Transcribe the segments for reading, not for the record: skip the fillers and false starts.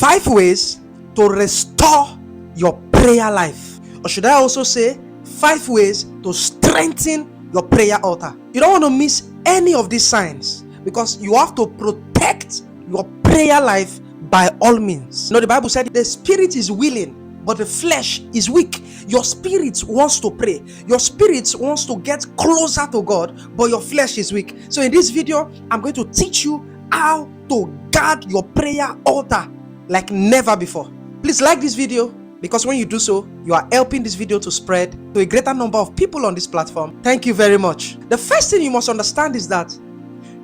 5 ways to restore your prayer life. Or should I also say 5 ways to strengthen your prayer altar. You don't want to miss any of these signs, because you have to protect your prayer life by all means. You know, the Bible said the spirit is willing, but the flesh is weak. Your spirit wants to pray. Your spirit wants to get closer to God, but your flesh is weak. So in this video, I'm going to teach you how to guard your prayer altar like never before. Please like this video, because when you do so, you are helping this video to spread to a greater number of people on this platform. Thank you very much. The first thing you must understand is that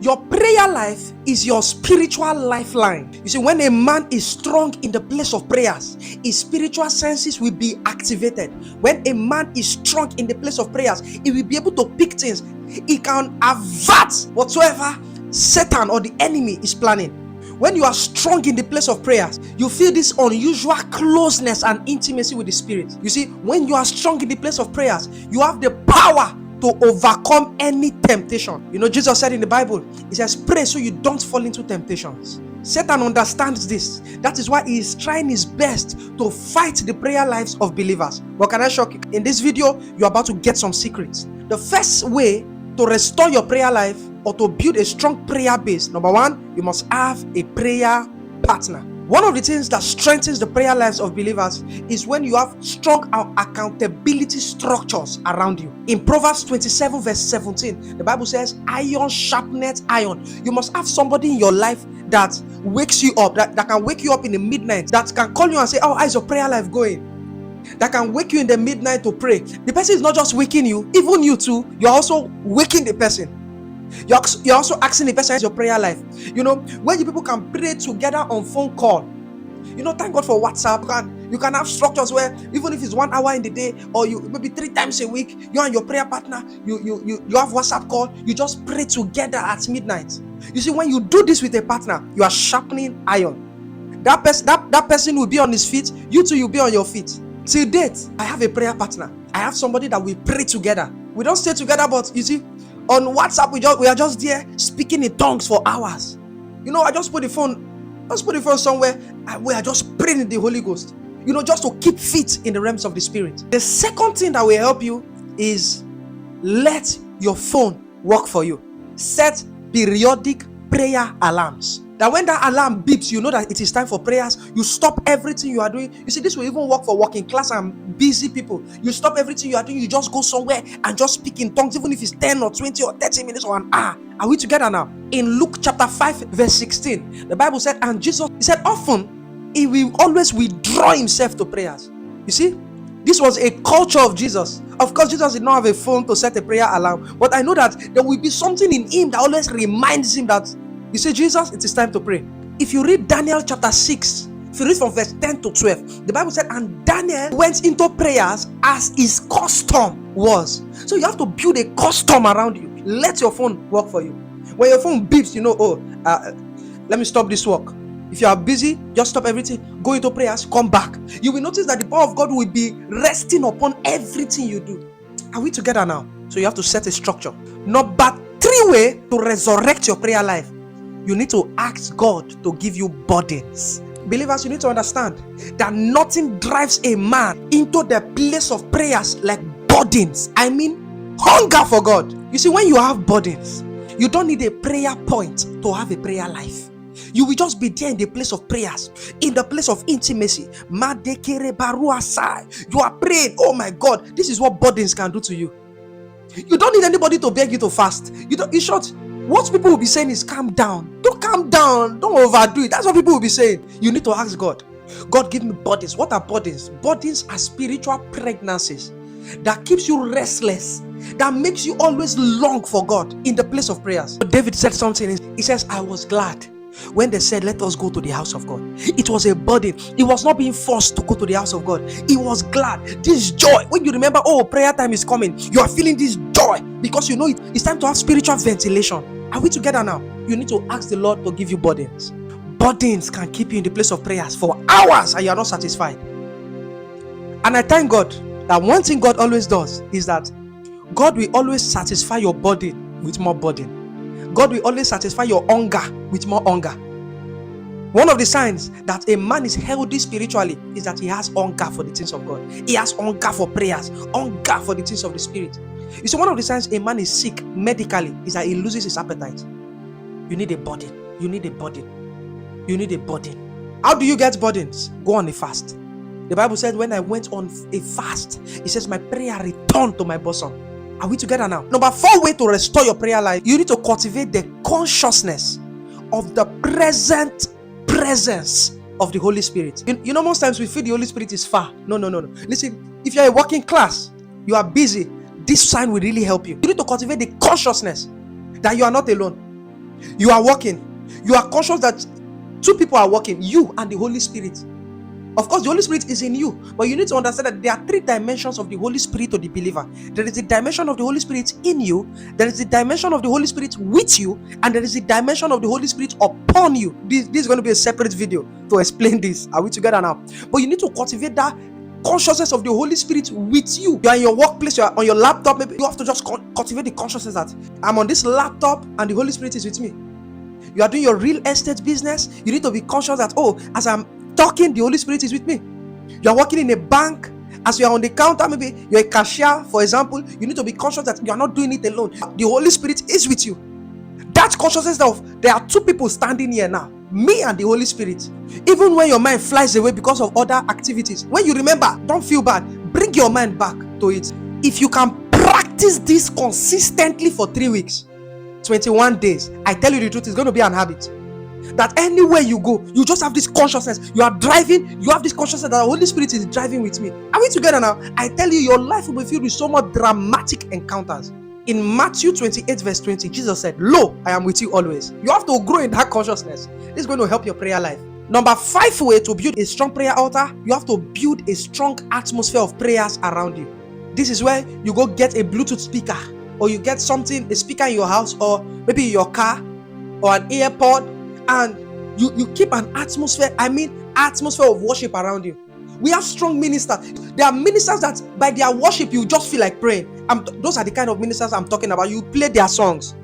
your prayer life is your spiritual lifeline. You see, when a man is strong in the place of prayers, his spiritual senses will be activated. When a man is strong in the place of prayers, he will be able to pick things. He can avert whatsoever Satan or the enemy is planning. When you are strong in the place of prayers, you feel this unusual closeness and intimacy with the Spirit. You see, when you are strong in the place of prayers, you have the power to overcome any temptation. You know, Jesus said in the Bible, he says, pray so you don't fall into temptations. Satan understands this. That is why he is trying his best to fight the prayer lives of believers. But can I shock you? In this video, you're about to get some secrets. The first way to restore your prayer life or to build a strong prayer base, number 1, you must have a prayer partner. One of the things that strengthens the prayer lives of believers is when you have strong accountability structures around you. In Proverbs 27 verse 17, the Bible says, iron sharpeneth iron. You must have somebody in your life that wakes you up, that can wake you up in the midnight, that can call you and say, oh, how's your prayer life going? That can wake you in the midnight to pray. The person is not just waking you, even you too, you're also waking the person. You're also asking the person, how's your prayer life? You know, when you people can pray together on phone call. You know, thank God for WhatsApp. You can have structures where even if it's 1 hour in the day, or you maybe 3 times a week, you and your prayer partner, you have WhatsApp call, you just pray together at midnight. You see, when you do this with a partner, you are sharpening iron. That person will be on his feet, you too, you'll be on your feet. Till date, I have a prayer partner. I have somebody that we pray together. We don't stay together, but you see, on WhatsApp, we are just there speaking in tongues for hours. You know, I just put the phone somewhere, and we are just praying in the Holy Ghost. You know, just to keep fit in the realms of the Spirit. The second thing that will help you is let your phone work for you. Set periodic prayer alarms. That when that alarm beeps, you know that it is time for prayers. You stop everything you are doing. You see, this will even work for working class and busy people. You stop everything you are doing. You just go somewhere and just speak in tongues, even if it's 10 or 20 or 30 minutes or an hour. Are we together now? In Luke chapter 5 verse 16, the Bible said, and Jesus, he said, often he will always withdraw himself to prayers. You see, this was a culture of Jesus. Of course, Jesus did not have a phone to set a prayer alarm, but I know that there will be something in him that always reminds him that, you see, Jesus, it is time to pray. If you read Daniel chapter 6, if you read from verse 10 to 12, the Bible said, and Daniel went into prayers as his custom was. So you have to build a custom around you. Let your phone work for you. When your phone beeps, you know, let me stop this work. If you are busy, just stop everything, go into prayers, come back. You will notice that the power of God will be resting upon everything you do. Are we together now? So you have to set a structure. Number 3 way to resurrect your prayer life. You need to ask God to give you burdens. Believers, you need to understand that nothing drives a man into the place of prayers like burdens. I mean, hunger for God. You see, when you have burdens, you don't need a prayer point to have a prayer life. You will just be there in the place of prayers, in the place of intimacy. You are praying. Oh my God, this is what burdens can do to you. You don't need anybody to beg you to fast. In short, what people will be saying is calm down. Don't calm down. Don't overdo it. That's what people will be saying. You need to ask God. God, give me burdens. What are burdens? Burdens are spiritual pregnancies that keeps you restless, that makes you always long for God in the place of prayers. But David said something. He says, I was glad when they said, let us go to the house of God. It was a burden. He was not being forced to go to the house of God. He was glad. This joy, when you remember, oh, prayer time is coming, you are feeling this joy because you know it's time to have spiritual ventilation. Are we together now? You need to ask the Lord to give you burdens. Burdens can keep you in the place of prayers for hours and you are not satisfied. And I thank God that one thing God always does is that God will always satisfy your burden with more burden. God will always satisfy your hunger with more hunger. One of the signs that a man is healthy spiritually is that he has hunger for the things of God. He has hunger for prayers, hunger for the things of the spirit. You see, one of the signs a man is sick medically is that he loses his appetite. You need a burden. You need a burden. You need a burden. How do you get burdens? Go on a fast. The Bible said when I went on a fast, it says my prayer returned to my bosom. Are we together now? Number 4 way to restore your prayer life, you need to cultivate the consciousness of the presence of the Holy Spirit. You know, most times we feel the Holy Spirit is far. No. Listen, if you're a working class, you are busy, this sign will really help you. You need to cultivate the consciousness that you are not alone. You are working. You are conscious that 2 people are working, you and the Holy Spirit. Of course, the Holy Spirit is in you, but you need to understand that there are 3 dimensions of the Holy Spirit to the believer. There is the dimension of the Holy Spirit in you, there is the dimension of the Holy Spirit with you, and there is the dimension of the Holy Spirit upon you. This is going to be a separate video to explain this. Are we together now? But you need to cultivate that consciousness of the Holy Spirit with you. You are in your workplace, you are on your laptop, maybe you have to just cultivate the consciousness that I'm on this laptop and the Holy Spirit is with me. You are doing your real estate business, you need to be conscious that, as I'm talking, the Holy Spirit is with me. You are working in a bank, as you are on the counter, maybe you're a cashier, for example, you need to be conscious that you are not doing it alone. The Holy Spirit is with you. That consciousness of there are 2 people standing here now, me and the Holy Spirit. Even when your mind flies away because of other activities, when you remember, don't feel bad, bring your mind back to it. If you can practice this consistently for 3 weeks, 21 days, I tell you the truth, it's going to be an habit. That anywhere you go, you just have this consciousness. You are driving, you have this consciousness that the Holy Spirit is driving with me. Are we together now? I tell you, your life will be filled with so much dramatic encounters. In Matthew 28 verse 20, Jesus said, "Lo, I am with you always." You have to grow in that consciousness. This is going to help your prayer life. Number 5 way to build a strong prayer altar, you have to build a strong atmosphere of prayers around you. This is where you go get a Bluetooth speaker, or you get a speaker in your house, or maybe in your car, or an AirPod, and you keep an atmosphere of worship around you. We have strong ministers. There are ministers that by their worship you just feel like praying. Those are the kind of ministers I'm talking about. You play their songs.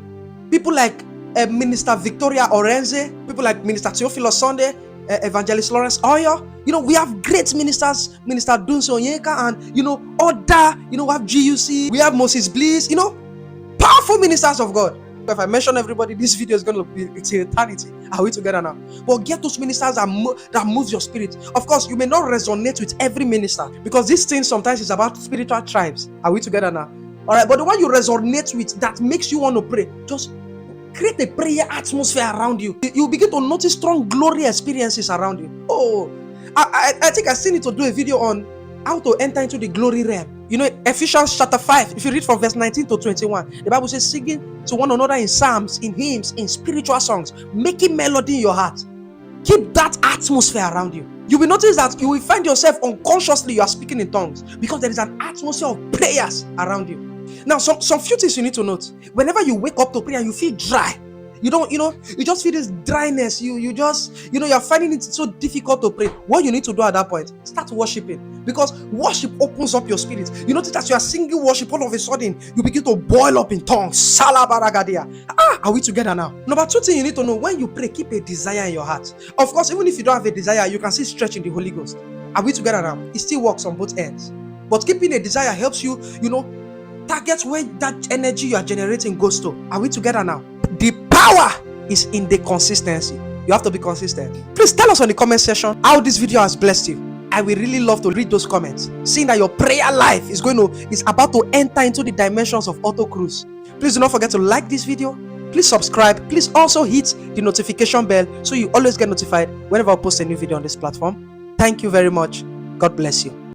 People like Minister Victoria Orenze, people like Minister Theophilus Sunday, Evangelist Lawrence Oyo. We have great ministers, Minister Dunso Onyeka, and other, we have GUC, we have Moses Bliss, powerful ministers of God. If I mention everybody, this video is going to be eternity. Are we together now? But get those ministers that move your spirit. Of course, you may not resonate with every minister, because this thing sometimes is about spiritual tribes. Are we together now? All right, but the one you resonate with that makes you want to pray, just create a prayer atmosphere around you. You begin to notice strong glory experiences around you. I think I still need to do a video on how to enter into the glory realm. Ephesians chapter 5, if you read from verse 19 to 21, the Bible says, singing to one another in psalms, in hymns, in spiritual songs, making melody in your heart. Keep that atmosphere around you. You will notice that you will find yourself unconsciously, you are speaking in tongues, because there is an atmosphere of prayers around you. Now, some few things you need to note. Whenever you wake up to prayer, you feel dry. You just feel this dryness. You're finding it so difficult to pray. What you need to do at that point, start worshiping, because worship opens up your spirit. You notice that you are singing worship, all of a sudden you begin to boil up in tongues. Salabaragadia. Are we together now? Number 2 thing you need to know: when you pray, keep a desire in your heart. Of course, even if you don't have a desire, you can still stretch in the Holy Ghost. Are we together now? It still works on both ends. But keeping a desire helps you, target where that energy you are generating goes to. Are we together now? The power is in the consistency. You have to be consistent. Please tell us on the comment section how this video has blessed you. I will really love to read those comments, seeing that your prayer life is about to enter into the dimensions of auto cruise. Please do not forget to like this video. Please subscribe. Please also hit the notification bell so you always get notified whenever I post a new video on this platform. Thank you very much. God bless you.